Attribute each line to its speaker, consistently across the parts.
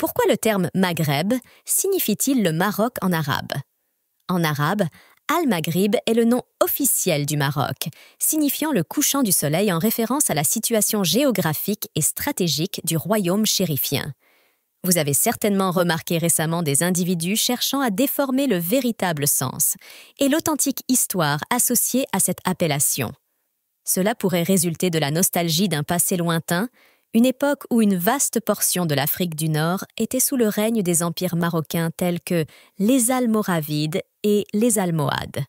Speaker 1: Pourquoi le terme Maghreb signifie-t-il le Maroc en arabe? En arabe, Al-Maghrib est le nom officiel du Maroc, signifiant le couchant du soleil en référence à la situation géographique et stratégique du royaume chérifien. Vous avez certainement remarqué récemment des individus cherchant à déformer le véritable sens et l'authentique histoire associée à cette appellation. Cela pourrait résulter de la nostalgie d'un passé lointain, une époque où une vaste portion de l'Afrique du Nord était sous le règne des empires marocains tels que les Almoravides et les Almohades.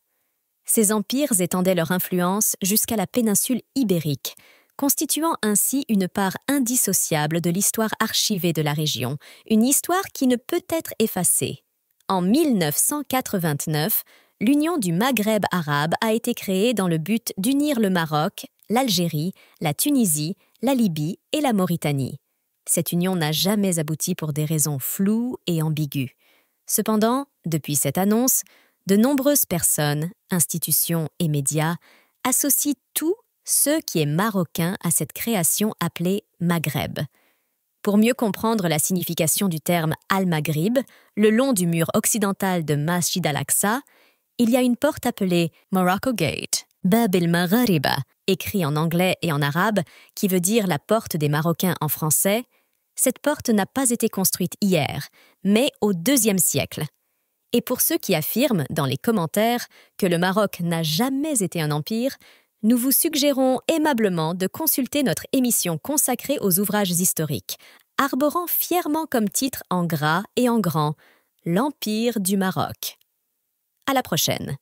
Speaker 1: Ces empires étendaient leur influence jusqu'à la péninsule ibérique, constituant ainsi une part indissociable de l'histoire archivée de la région, une histoire qui ne peut être effacée. En 1989, l'Union du Maghreb arabe a été créée dans le but d'unir le Maroc, l'Algérie, la Tunisie, la Libye et la Mauritanie. Cette union n'a jamais abouti pour des raisons floues et ambiguës. Cependant, depuis cette annonce, de nombreuses personnes, institutions et médias associent tout ce qui est marocain à cette création appelée Maghreb. Pour mieux comprendre la signification du terme Al-Maghrib, le long du mur occidental de Masjid al-Aqsa, il y a une porte appelée Morocco Gate, Bab el-Maghariba, écrit en anglais et en arabe, qui veut dire la porte des Marocains en français. Cette porte n'a pas été construite hier, mais au IIe siècle. Et pour ceux qui affirment, dans les commentaires, que le Maroc n'a jamais été un empire, nous vous suggérons aimablement de consulter notre émission consacrée aux ouvrages historiques, arborant fièrement comme titre en gras et en grand « L'Empire du Maroc ». À la prochaine.